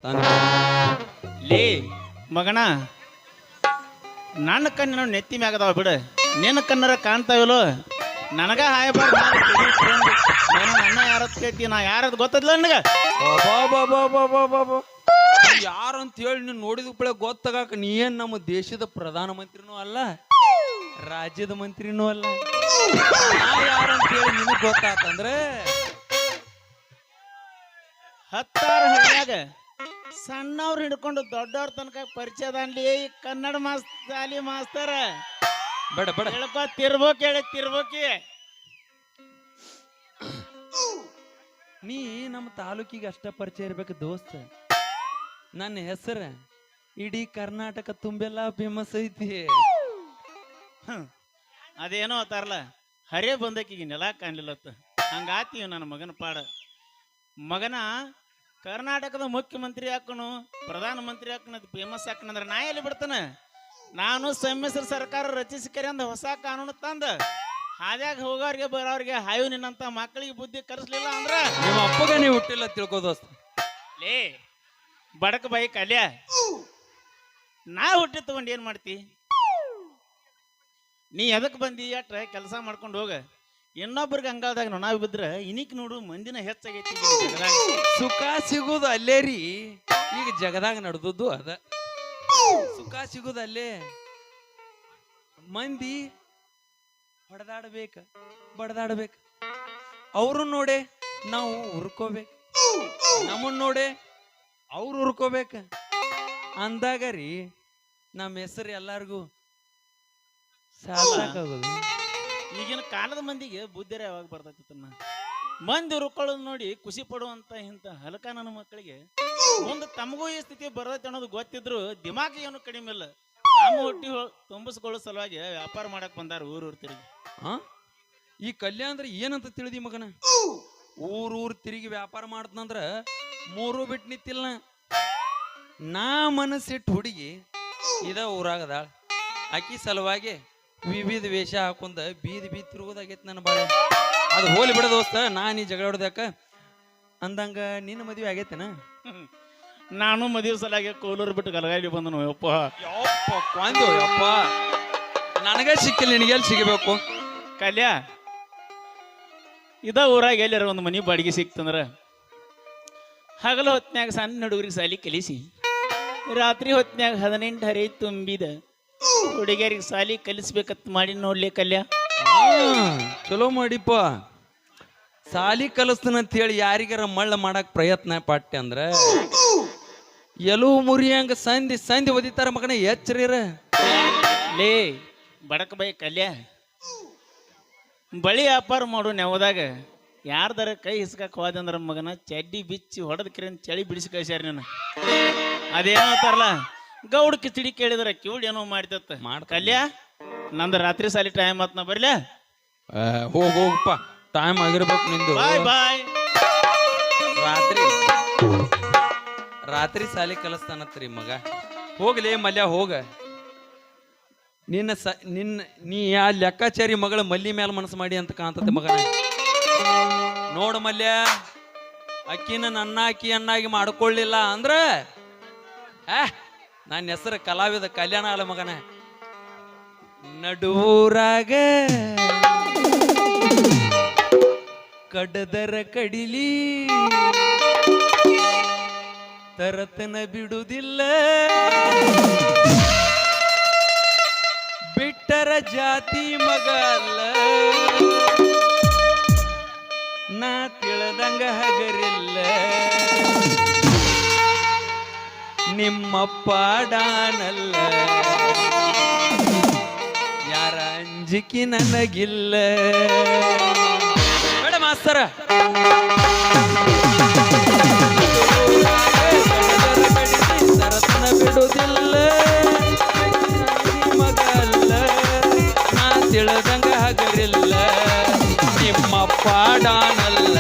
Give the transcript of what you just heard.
ತಾನೆ ಲೇ ಮಗನ ನನ್ನ ಕಣ್ಣಿನ ನೆತ್ತಿ ಮ್ಯಾಗದಾವ ಬಿಡು ನಿನ್ನ ಕಣ್ಣರ ಕಾಣ್ತಾವಿಲ್ಲೋ ನನಗ ಹಾಯಬಾರ್ದು ನನ್ನ ಯಾರತ್ ಕೇಳ್ತಿ ನಾ ಯಾರದ್ ಗೊತ್ತದ್ಲ ನನಗ ಯಾರಂತ ಹೇಳಿ ನೀನು ನೋಡಿದ ಕೂಡ ಗೊತ್ತಾಗಕ ನೀ ಏನ್ ನಮ್ಮ ದೇಶದ ಪ್ರಧಾನ ಮಂತ್ರಿನೂ ಅಲ್ಲ ರಾಜ್ಯದ ಮಂತ್ರಿನೂ ಅಲ್ಲ ಯಾರಂತ ಹೇಳಿ ನಿನಗ್ ಗೊತ್ತಾತಂದ್ರೆ ಹತ್ತಾರು ಹಳ್ಳಿಯಾಗ ಸಣ್ಣವ್ರು ಹಿಡ್ಕೊಂಡು ದೊಡ್ಡವ್ರ ತನಕ ಪರಿಚಯ ಅನ್ಲಿ ಕನ್ನಡ ಶಾಲಿ ಮಾಸ್ತರ ಬೇಡ ಬೇಡ ಹೇಳ್ಕೊ ತಿರ್ಬೋಕ್ ಹೇಳಿ ತಿರ್ಬೋಕಿ ನೀ ನಮ್ಮ ತಾಲೂಕಿಗೆ ಅಷ್ಟ ಪರಿಚಯ ಇರ್ಬೇಕು ದೋಸ್ತ ನನ್ನ ಹೆಸರ ಇಡೀ ಕರ್ನಾಟಕ ತುಂಬೆಲ್ಲ ಫೇಮಸ್ ಐತಿ ಅದೇನೋ ಅತ್ತಾರಲ್ಲ ಹರೇ ಬಂದಕ್ಕಿಗೆ ನೆಲ ಕಾಣ್ಲಿಲ್ಲತ್ತ ಹಂಗಾತೀವಿ ನನ್ನ ಮಗನ ಪಾಡ ಮಗನ ಕರ್ನಾಟಕದ ಮುಖ್ಯಮಂತ್ರಿ ಹಾಕನು ಪ್ರಧಾನ ಮಂತ್ರಿ ಹಾಕನ ಫೇಮಸ್ ಹಾಕನಂದ್ರೆ ನಾ ಎಲ್ಲಿ ಬಿಡ್ತಾನೆ ನಾನು ಸಮ್ಮಿಶ್ರ ಸರ್ಕಾರ ರಚಿಸಿಕರಿ ಅಂದ ಹೊಸ ಕಾನೂನು ತಂದ ಹಾದ್ಯಾಗ ಹೋಗೋರಿಗೆ ಬರೋರಿಗೆ ಹಾಯು ನಿನ್ನಂತ ಮಕ್ಕಳಿಗೆ ಬುದ್ಧಿ ಕಲಿಸ್ಲಿಲ್ಲ ಅಂದ್ರ ನಿಮ್ಮ ಅಪ್ಪಗ ನೀವು ಹುಟ್ಟಿಲ್ಲ ತಿಳ್ಕೋ ದೋಸ್ತ ಲೇ ಬಡಕ ಬೈ ಕಲ್ಯ ನಾ ಹುಟ್ಟಿ ತಗೊಂಡು ಏನ್ ಮಾಡ್ತಿ ನೀ ಎದಕ್ ಬಂದಿ ಅಟ್ರ ಕೆಲಸ ಮಾಡ್ಕೊಂಡು ಹೋಗ ಇನ್ನೊಬ್ರಿಗೆ ಅಂಗಳದಾಗ ನೊಣ ಬಿದ್ರ ಇನಿಕ್ ನೋಡು ಮಂದಿನ ಹೆಚ್ಚಾಗೈತಿ ಸುಖ ಸಿಗುದು ಅಲ್ಲೇ ರೀ ಈಗ ಜಗದಾಗ ನಡೆದದ್ದು ಅದ ಸುಖ ಸಿಗುದು ಅಲ್ಲೇ ಮಂದಿ ಹೊಡೆದಾಡ್ಬೇಕ ಬಡದಾಡ್ಬೇಕು ಅವ್ರು ನೋಡೆ ನಾವು ಉರ್ಕೋಬೇಕು ನಮ್ಮನ್ ನೋಡೆ ಅವ್ರು ಉರ್ಕೋಬೇಕ ಅಂದಾಗ ರೀ ನಮ್ಮ ಹೆಸರು ಎಲ್ಲಾರ್ಗು ಸಾಕಾಗೋದು ಈಗಿನ ಕಾಲದ ಮಂದಿಗೆ ಬುದ್ಧಿರ ಯಾವಾಗ ಬರ್ತೈತಿ ತನ್ನ ಮಂದಿ ಉರ್ಕೊಳ್ಳೋದು ನೋಡಿ ಖುಷಿ ಪಡುವಂತ ಇಂಥ ಹಲಕ ನನ್ನ ಮಕ್ಕಳಿಗೆ ಮುಂದೆ ತಮಗೂ ಈ ಸ್ಥಿತಿ ಬರ್ತೈತಿ ಅನ್ನೋದು ಗೊತ್ತಿದ್ರು ದಿಮಾಕ್ ಏನು ಕಡಿಮೆ ಇಲ್ಲ ತಮ್ಮ ಹೊಟ್ಟಿ ತುಂಬಿಸ್ಕೊಳ್ಳೋ ಸಲುವಾಗಿ ವ್ಯಾಪಾರ ಮಾಡಕ್ ಬಂದಾರ ಊರು ತಿರುಗಿ ಈ ಕಲ್ಯಾಣ ಅಂದ್ರೆ ಏನಂತ ತಿಳಿದಿ ಮಗನ ಊರ್ ತಿರುಗಿ ವ್ಯಾಪಾರ ಮಾಡ್ತಂದ್ರ ಮೂರು ಬಿಟ್ಟು ನಿಂತಿಲ್ಲ ನಾ ಮನಸ್ಸಿಟ್ಟು ಹುಡುಗಿ ಇದ ಊರಾಗದಾಳ ಆಕಿ ಸಲುವಾಗಿ ವಿವಿಧ ವೇಷ ಹಾಕೊಂಡ ಬೀದಿ ತಿರುಗೋದಾಗೈತಿ ನನ್ನ ಬಾಳೆ ಅದು ಹೋಲಿ ಬಿಡ ದೋಸ್ತ ನಾ ನೀ ಜಗಳ ಹೊಡೆದಾಕ ಅಂದಂಗ ನಿನ್ನ ಮದುವೆ ಆಗೈತೆನ ನಾನು ಮದುವೆ ಸಲಾಗಿ ಕೋಲೂರು ಬಿಟ್ಟು ಗಲಗಾಲಿ ಬಂದನು ಯಪ್ಪ ಯಪ್ಪ ನನಗ ಸಿಕ್ಕಿಲ್ಲ ನಿನಗೆಲ್ಲಿ ಸಿಗಬೇಕು ಕಲ್ಯ ಇದ ಊರಾಗ ಎಲ್ಲಾರ ಒಂದು ಮನಿ ಬಾಡಿಗೆ ಸಿಕ್ತಂದ್ರ ಹಗಲ ಹೊತ್ನ್ಯಾಗ ಸಣ್ಣ ಹುಡುಗರಿಗೆ ಸಾಲಿ ಕಲಿಸಿ ರಾತ್ರಿ ಹೊತ್ನ್ಯಾಗ 18 ಹರಿ ತುಂಬಿದ ಹುಡುಗಿಯರಿಗೆ ಸಾಲಿ ಕಲಿಸ್ಬೇಕತ್ ಮಾಡಿ ನೋಡ್ಲಿ ಕಲ್ಯ ಚಲೋ ಮಾಡಿಪ್ಪ ಸಾಲಿ ಕಲಿಸ್ತನಂತ ಹೇಳಿ ಯಾರಿಗಾರ ಮಳ್ಳ ಮಾಡಕ್ ಪ್ರಯತ್ನ ಪಟ್ಟೆ ಅಂದ್ರ ಎಲು ಮುರಿಯಂಗ ಸಂಧಿ ಒದಿತಾರ ಮಗನ ಎಚ್ಚರಿರ ಲೇ ಬಡಕ ಬೈ ಕಲ್ಯ ಬಳಿ ವ್ಯಾಪಾರ ಮಾಡು ನೆವದಾಗ ಯಾರ್ದಾರ ಕೈ ಹಿಸ್ಕಕ್ ಹೋದಂದ್ರ ಮಗನ ಚಡ್ಡಿ ಬಿಚ್ಚಿ ಹೊಡೆದ ಕಿರನ್ ಚಳಿ ಬಿಡಿಸಿ ಕಳ್ಸ್ಯಾರ ನೀನು ಅದೇನೋ ಅಂತಾರಲ್ಲ ಗೌಡ ಕಿಚಡಿ ಕೇಳಿದ್ರ ಕಿವುಡ್ ಏನೋ ಮಾಡ್ತತ್ತ ಕಲ್ಯ ನಂದು ರಾತ್ರಿ ಸಾಲಿ ಟೈಮ್ ಆತ್ನ ಬರ್ಲ್ಯಾ ಹೋಗಪ್ಪ ಟೈಮ್ ಆಗಿರ್ಬೇಕು ನಿಂದು ಬಾಯ್ ಬಾಯ್ ರಾತ್ರಿ ಸಾಲಿ ಕಲಿಸ್ತಾನತ್ರಿ ಮಗ ಹೋಗ್ಲಿ ಮಲ್ಯ ಹೋಗ ನೀ ಆ ಲೆಕ್ಕಾಚಾರಿ ಮಗಳ ಮಲ್ಲಿ ಮೇಲೆ ಮನಸ್ಸು ಮಾಡಿ ಅಂತ ಕಾಣ್ತದೆ ಮಗನ ನೋಡು ಮಲ್ಯ ಅಕ್ಕಿನ ನನ್ನ ಅಕ್ಕಿ ಅನ್ನಾಗಿ ಮಾಡ್ಕೊಳ್ಳಿಲ್ಲ ಅಂದ್ರ ನನ್ನ ಹೆಸರು ಕಲಾವಿದ ಕಲ್ಯಾಣ ಅಲ್ಲ ಮಗನ ನಡುವೂರಾಗ ಕಡದರ ಕಡಿಲಿ ತರತನ ಬಿಡುವುದಿಲ್ಲ ಬಿಟ್ಟರ ಜಾತಿ ಮಗ ಅಲ್ಲ ನಾ ತಿಳದಂಗ ಹಗರಿಲ್ಲ ನಿಮ್ಮಪ್ಪ ಡಾನಲ್ಲ ಯಾರ ಅಂಜಿಕೆ ನನಗಿಲ್ಲ ಬೇಡ ಮಾಸ್ತರ ತರತನ ಬಿಡುವುದಿಲ್ಲ ಮಗಲ್ಲ ನಾ ತಿಳದಂಗ ಹಗರಿಲ್ಲ ನಿಮ್ಮಪ್ಪ ಡಾನಲ್ಲ